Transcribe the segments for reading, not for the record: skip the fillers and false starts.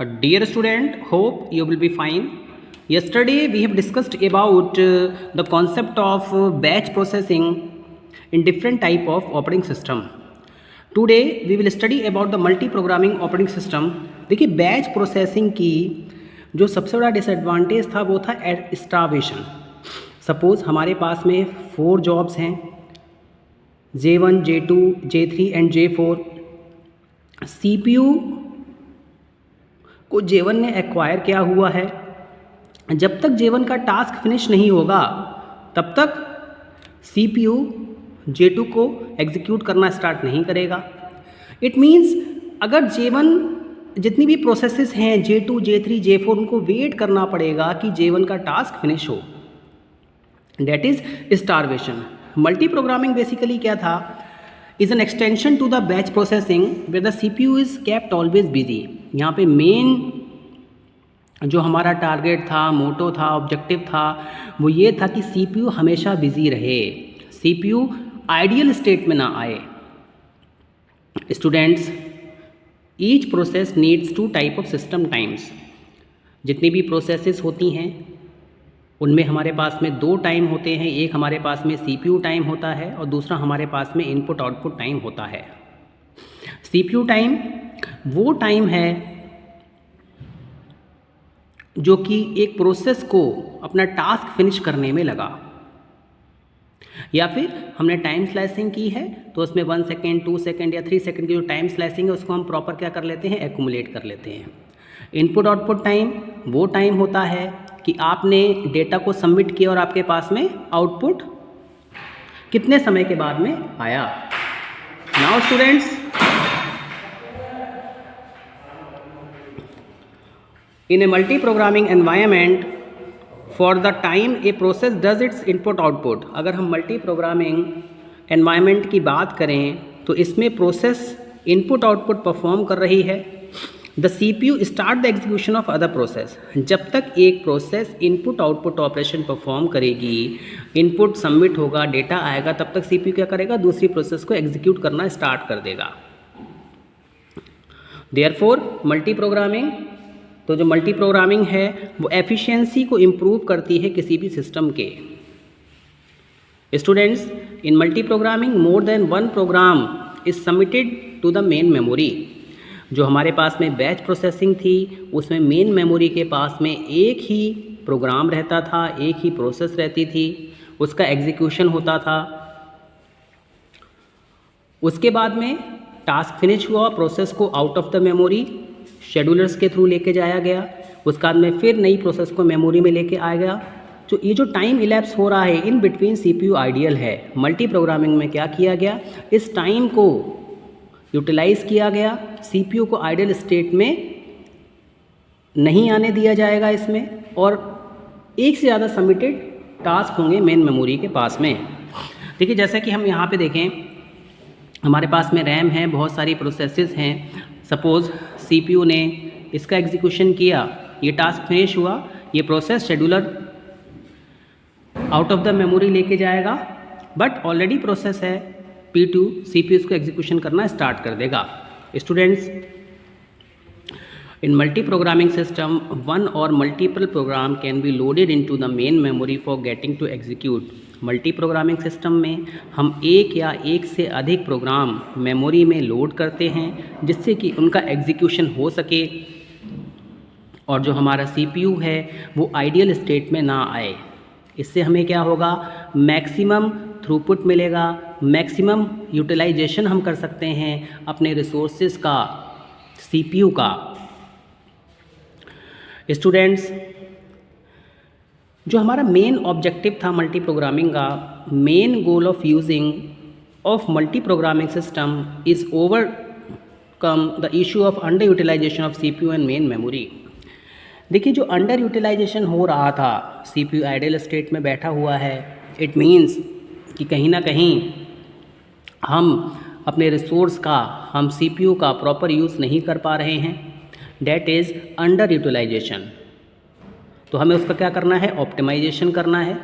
Dear student, hope you will be fine. Yesterday we have discussed about the concept of batch processing in different type of operating system. Today we will study about the multi-programming operating system. देखिए batch processing की जो सबसे बड़ा disadvantage था वो था starvation. Suppose हमारे पास में 4 जॉब्स हैं, J1, J2, J3 and J4. CPU को J1 ने एक्वायर किया हुआ है. जब तक J1 का टास्क फिनिश नहीं होगा तब तक CPU J2 को एग्जीक्यूट करना स्टार्ट नहीं करेगा. इट मीन्स अगर J1 जितनी भी प्रोसेसेस हैं J2, J3, J4 उनको वेट करना पड़ेगा कि J1 का टास्क फिनिश हो. That is starvation. Multi programming basically क्या था, is an extension to the batch processing where the CPU is kept always busy. यहाँ पे मेन जो हमारा टारगेट था, मोटो था, ऑब्जेक्टिव था, वो ये था कि CPU हमेशा बिजी रहे, CPU आइडियल स्टेट में ना आए. Students, each process needs 2 type of system times. जितनी भी प्रोसेसेस होती हैं उनमें हमारे पास में 2 टाइम होते हैं. एक हमारे पास में CPU टाइम होता है और दूसरा हमारे पास में इनपुट आउटपुट टाइम होता है. CPU टाइम वो टाइम है जो कि एक प्रोसेस को अपना टास्क फिनिश करने में लगा, या फिर हमने टाइम स्लाइसिंग की है तो उसमें 1 सेकेंड, 2 सेकेंड या 3 सेकेंड की जो टाइम स्लाइसिंग है उसको हम प्रॉपर क्या कर लेते हैं, एक्यूमुलेट कर लेते हैं. इनपुट आउटपुट टाइम वो टाइम होता है कि आपने डेटा को सबमिट किया और आपके पास में आउटपुट कितने समय के बाद में आया. Now students, in a multi programming environment for the time a process does it's input output. अगर हम मल्टी प्रोग्रामिंग एनवायरनमेंट की बात करें तो इसमें प्रोसेस इनपुट आउटपुट परफॉर्म कर रही है. The CPU start the execution of other process. जब तक एक process input output operation perform करेगी, इनपुट सबमिट होगा, डेटा आएगा, तब तक CPU क्या करेगा, दूसरी प्रोसेस को एग्जीक्यूट करना स्टार्ट कर देगा. देयरफॉर मल्टी प्रोग्रामिंग, तो जो मल्टी प्रोग्रामिंग है वो एफिशिएंसी को इम्प्रूव करती है किसी भी सिस्टम के. Students, in multi programming more than 1 program is submitted to the main memory. जो हमारे पास में बैच प्रोसेसिंग थी उसमें मेन मेमोरी के पास में एक ही प्रोग्राम रहता था, एक ही प्रोसेस रहती थी, उसका एग्जीक्यूशन होता था. उसके बाद में टास्क फिनिश हुआ, प्रोसेस को out of the memory schedulers के थ्रू लेके जाया गया. उसके बाद में फिर नई प्रोसेस को मेमोरी में लेके आया गया. तो ये जो टाइम इलैप्स हो रहा है इन बिटवीन CPU आइडियल है. मल्टी प्रोग्रामिंग में क्या किया गया, इस टाइम को यूटिलाइज़ किया गया. CPU को आइडियल स्टेट में नहीं आने दिया जाएगा इसमें, और एक से ज़्यादा सबमिटेड टास्क होंगे मेन मेमोरी के पास में. देखिए जैसा कि हम यहाँ पे देखें, हमारे पास में रैम है, बहुत सारी प्रोसेसेस हैं. सपोज़ CPU ने इसका एग्जीक्यूशन किया, ये टास्क फिनिश हुआ, ये process scheduler out of the memory लेके जाएगा, बट ऑलरेडी प्रोसेस है P2, CPU इसको एग्जीक्यूशन करना स्टार्ट कर देगा. Students, in multi programming system 1 और multiple program can be loaded into the main memory for getting to execute. Multi programming system में हम एक या एक से अधिक प्रोग्राम मेमोरी में लोड करते हैं जिससे कि उनका एग्जीक्यूशन हो सके और जो हमारा CPU है वो आइडियल स्टेट में ना आए. इससे हमें क्या होगा, मैक्सिमम थ्रूपुट मिलेगा, मैक्सिमम यूटिलाइजेशन हम कर सकते हैं अपने रिसोर्सेज का, CPU का. स्टूडेंट्स, जो हमारा मेन ऑब्जेक्टिव था मल्टी प्रोग्रामिंग का, main goal of using of multi programming system is overcome the issue of under utilization of CPU and main memory. देखिए जो अंडर यूटिलाइजेशन हो रहा था, CPU आइडियल स्टेट में बैठा हुआ है, इट मीन्स कि कहीं ना कहीं हम अपने रिसोर्स का, हम CPU का प्रॉपर यूज़ नहीं कर पा रहे हैं. That is under utilization. तो हमें उसका क्या करना है, ऑप्टिमाइजेशन करना है.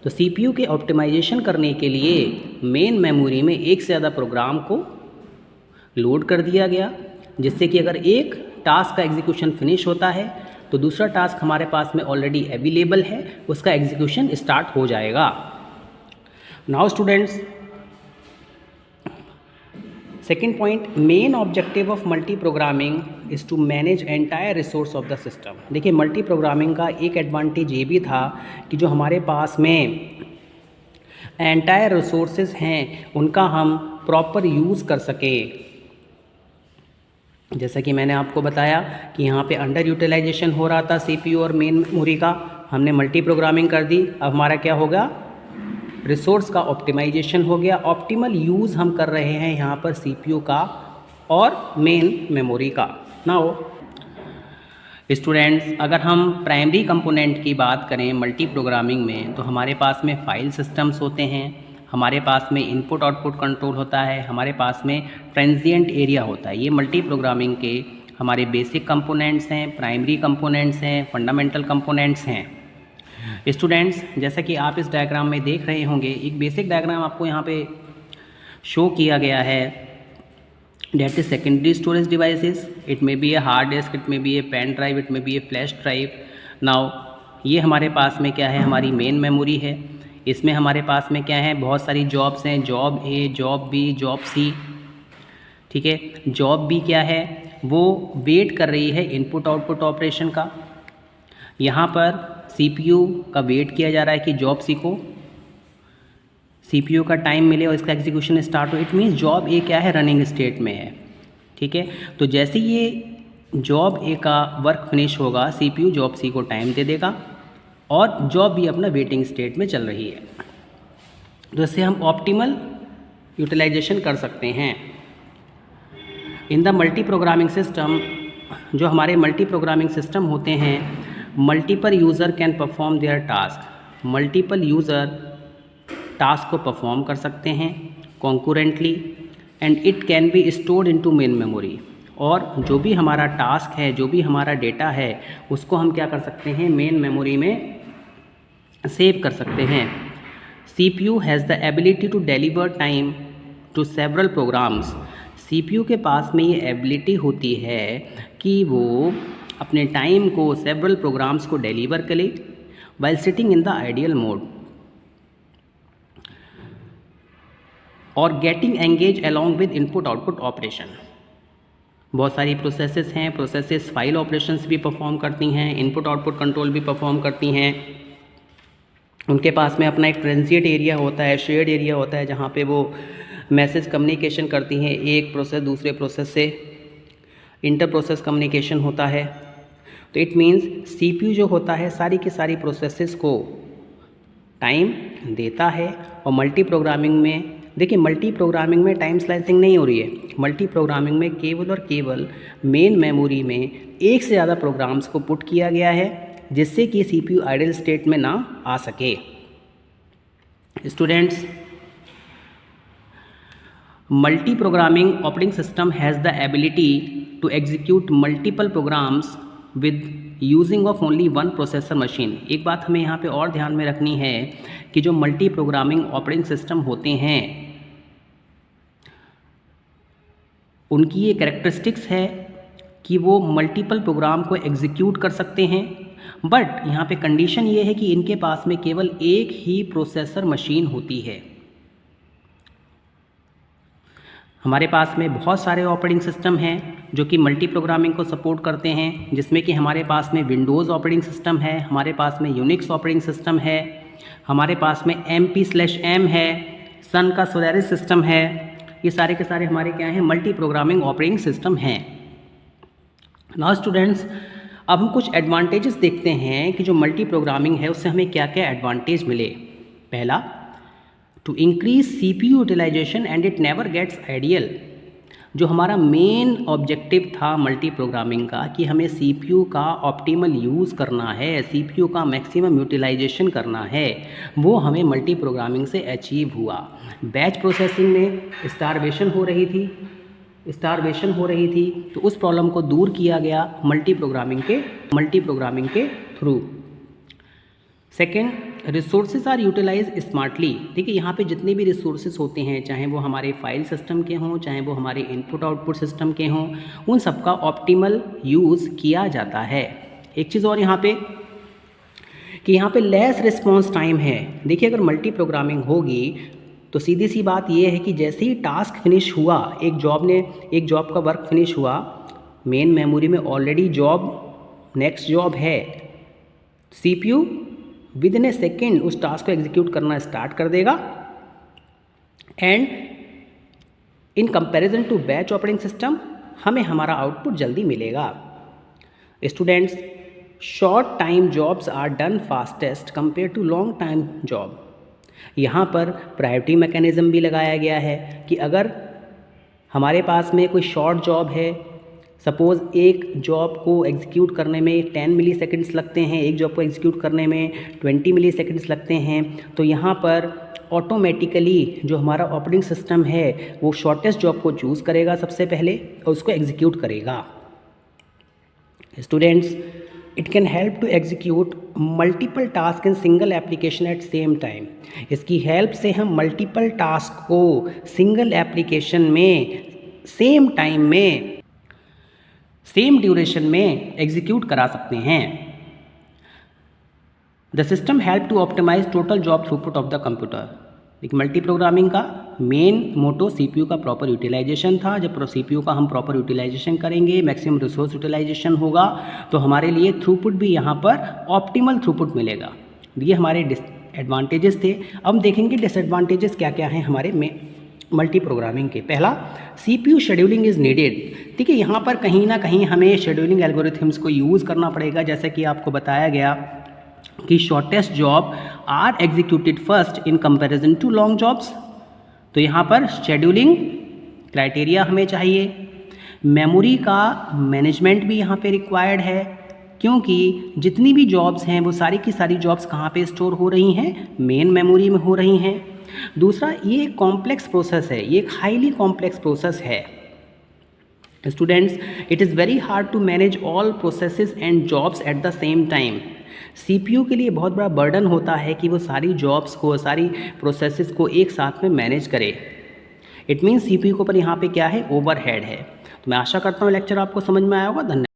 तो CPU के ऑप्टिमाइजेशन करने के लिए मेन मेमोरी में एक से ज़्यादा प्रोग्राम को लोड कर दिया गया, जिससे कि अगर एक टास्क का एग्जीक्यूशन फिनिश होता है तो दूसरा टास्क हमारे पास में ऑलरेडी अवेलेबल है, उसका एग्जीक्यूशन स्टार्ट हो जाएगा। Now students, second point, main objective of multi programming is to manage entire resource of the system. देखिए, मल्टी प्रोग्रामिंग का एक एडवांटेज ये भी था कि जो हमारे पास में एंटायर रिसोर्सेज हैं उनका हम प्रॉपर यूज़ कर सकें। जैसा कि मैंने आपको बताया कि यहाँ पे अंडर यूटिलाइजेशन हो रहा था सीपीयू और मेन मेमोरी का, हमने मल्टी प्रोग्रामिंग कर दी। अब हमारा क्या होगा, रिसोर्स का ऑप्टिमाइजेशन हो गया। ऑप्टिमल यूज़ हम कर रहे हैं यहाँ पर सीपीयू का और मेन मेमोरी का। नाउ स्टूडेंट्स, अगर हम प्राइमरी कंपोनेंट की बात करें मल्टी प्रोग्रामिंग में तो हमारे पास में फाइल सिस्टम्स होते हैं, हमारे पास में इनपुट आउटपुट कंट्रोल होता है, हमारे पास में ट्रांजिएंट एरिया होता है। ये मल्टी प्रोग्रामिंग के हमारे बेसिक कंपोनेंट्स हैं, प्राइमरी कंपोनेंट्स हैं, फंडामेंटल कंपोनेंट्स हैं। स्टूडेंट्स, जैसा कि आप इस डायग्राम में देख रहे होंगे, एक बेसिक डायग्राम आपको यहाँ पे शो किया गया है। That is secondary storage devices. It may be a hard disk, it may be a pen drive, it may be a flash drive. Now ये हमारे पास में क्या है, हमारी मेन मेमोरी है। इसमें हमारे पास में क्या है, बहुत सारी जॉब्स हैं, job A, job B, job C. ठीक है, जॉब बी क्या है, वो वेट कर रही है इनपुट आउटपुट ऑपरेशन का। यहाँ पर सीपीयू का वेट किया जा रहा है कि जॉब सी को सीपीयू का टाइम मिले और इसका एग्जीक्यूशन स्टार्ट हो। इट मीन्स जॉब ए क्या है, रनिंग स्टेट में है। ठीक है, तो जैसे ये जॉब ए का वर्क फिनिश होगा, सीपीयू जॉब सी को टाइम दे देगा और जॉब बी अपना वेटिंग स्टेट में चल रही है। तो इससे हम ऑप्टिमल यूटिलाइजेशन कर सकते हैं। In the multi programming system, जो हमारे मल्टी प्रोग्रामिंग सिस्टम होते हैं, multiple user can perform there task. Multiple user task को परफॉर्म कर सकते हैं concurrently and it can be stored into main memory. और जो भी हमारा टास्क है, जो भी हमारा डेटा है, उसको हम क्या कर सकते हैं, मेन मेमोरी में सेव कर सकते हैं। CPU has the ability to deliver time to several programs. CPU के पास में ये एबिलिटी होती है कि वो अपने टाइम को सेवरल प्रोग्राम्स को डिलीवर करे while sitting in the ideal mode और getting engage along with input output operation. बहुत सारी प्रोसेसेस हैं, प्रोसेसेस फाइल ऑपरेशंस भी परफॉर्म करती हैं, इनपुट आउटपुट कंट्रोल भी परफॉर्म करती हैं। उनके पास में अपना एक ट्रांजिएंट एरिया होता है, शेयर्ड एरिया होता है, जहाँ पे वो मैसेज कम्युनिकेशन करती हैं। एक प्रोसेस दूसरे प्रोसेस से इंटर प्रोसेस कम्युनिकेशन होता है। तो इट मीन्स सीपीयू जो होता है सारी की सारी प्रोसेसेस को टाइम देता है। और मल्टी प्रोग्रामिंग में देखिए, मल्टी प्रोग्रामिंग में टाइम स्लाइसिंग नहीं हो रही है। मल्टी प्रोग्रामिंग में केवल और केवल मेन मेमोरी में एक से ज़्यादा प्रोग्राम्स को पुट किया गया है जिससे कि सीपीयू आइडल स्टेट में ना आ सके। Students, multi programming operating system has the ability to execute multiple programs with using of only one processor machine. एक बात हमें यहाँ पे और ध्यान में रखनी है कि जो मल्टी प्रोग्रामिंग ऑपरेटिंग सिस्टम होते हैं उनकी ये कैरेक्टरिस्टिक्स है कि वो मल्टीपल प्रोग्राम को एग्जीक्यूट कर सकते हैं। बट यहाँ पे कंडीशन ये है कि इनके पास में केवल एक ही प्रोसेसर मशीन होती है। हमारे पास में बहुत सारे ऑपरेटिंग सिस्टम हैं जो कि मल्टी प्रोग्रामिंग को सपोर्ट करते हैं, जिसमें कि हमारे पास में विंडोज़ ऑपरेटिंग सिस्टम है, हमारे पास में यूनिक्स ऑपरेटिंग सिस्टम है, हमारे पास में MP/M है, सन का सोलारिस सिस्टम है। ये सारे के सारे हमारे क्या हैं, मल्टी प्रोग्रामिंग ऑपरेटिंग सिस्टम हैं। नाउ स्टूडेंट्स, अब हम कुछ एडवांटेजेस देखते हैं कि जो मल्टी प्रोग्रामिंग है उससे हमें क्या क्या एडवांटेज मिले। पहला, to increase CPU utilization and it never gets ideal. जो हमारा मेन ऑब्जेक्टिव था मल्टी प्रोग्रामिंग का कि हमें CPU का ऑप्टिमल यूज़ करना है, CPU का मैक्सिमम यूटिलाइजेशन करना है, वो हमें मल्टी प्रोग्रामिंग से अचीव हुआ। बैच प्रोसेसिंग में स्टारवेशन हो रही थी तो उस प्रॉब्लम को दूर किया गया मल्टी प्रोग्रामिंग के through. Second, resources are utilize smartly. देखिए यहाँ पे जितने भी रिसोर्सेज होते हैं, चाहे वो हमारे फाइल सिस्टम के हों, चाहे वो हमारे इनपुट आउटपुट सिस्टम के हों, उन सबका ऑप्टिमल यूज़ किया जाता है। एक चीज़ और यहाँ पे कि यहाँ पे लेस रिस्पॉन्स टाइम है। देखिए अगर मल्टी प्रोग्रामिंग होगी तो सीधी सी बात ये है कि जैसे ही टास्क फिनिश हुआ, एक जॉब का वर्क फिनिश हुआ, मेन मेमोरी में ऑलरेडी नेक्स्ट जॉब है, CPU within a second उस टास्क को एग्जीक्यूट करना स्टार्ट कर देगा। And in comparison to batch operating system हमें हमारा आउटपुट जल्दी मिलेगा। Students, short time jobs are done fastest compare to long time job. यहाँ पर प्रायोरिटी मैकेनिज़्म भी लगाया गया है कि अगर हमारे पास में कोई शॉर्ट जॉब है, सपोज़ एक जॉब को एग्जीक्यूट करने में 10 मिली सेकेंड्स लगते हैं, एक जॉब को एग्जीक्यूट करने में 20 मिली सेकेंड्स लगते हैं, तो यहाँ पर ऑटोमेटिकली जो हमारा ऑपरेटिंग सिस्टम है वो शॉर्टेस्ट जॉब को चूज़ करेगा सबसे पहले और उसको एग्जीक्यूट करेगा। Students, it can help to execute multiple task in single application at same time. इसकी हेल्प से हम मल्टीपल टास्क को सिंगल एप्लीकेशन में सेम टाइम में सेम ड्यूरेशन में एग्जीक्यूट करा सकते हैं। The system help to optimize total job throughput of the computer. एक मल्टी प्रोग्रामिंग का मेन मोटो CPU का प्रॉपर यूटिलाइजेशन था। जब CPU का हम प्रॉपर यूटिलाइजेशन करेंगे, मैक्सिमम रिसोर्स यूटिलाइजेशन होगा, तो हमारे लिए थ्रूपुट भी यहाँ पर ऑप्टिमल थ्रूपुट मिलेगा। ये हमारे एडवांटेजेस थे। अब देखेंगे डिसएडवांटेजेस क्या क्या हैं हमारे में मल्टी प्रोग्रामिंग के। पहला, CPU शेड्यूलिंग इज़ नीडेड। ठीक है, यहाँ पर कहीं ना कहीं हमें शेड्यूलिंग एल्गोरिथम्स को यूज़ करना पड़ेगा, जैसे कि आपको बताया गया कि shortest job are executed first in comparison to long jobs. तो यहाँ पर शेड्यूलिंग क्राइटेरिया हमें चाहिए। मेमोरी का मैनेजमेंट भी यहाँ पे रिक्वायर्ड है, क्योंकि जितनी भी जॉब्स हैं वो सारी की सारी जॉब्स कहाँ पे स्टोर हो रही हैं, मेन मेमोरी में हो रही हैं। दूसरा, ये एक कॉम्प्लेक्स प्रोसेस है, ये एक हाईली कॉम्प्लेक्स प्रोसेस है। Students, it is very hard to manage all processes and jobs at the same time. CPU के लिए बहुत बड़ा बर्डन होता है कि वो सारी जॉब्स को, सारी प्रोसेसेस को एक साथ में मैनेज करे। इट मीन्स CPU के ऊपर यहाँ पे क्या है, ओवरहेड है। तो मैं आशा करता हूँ लेक्चर आपको समझ में आया होगा। धन्यवाद।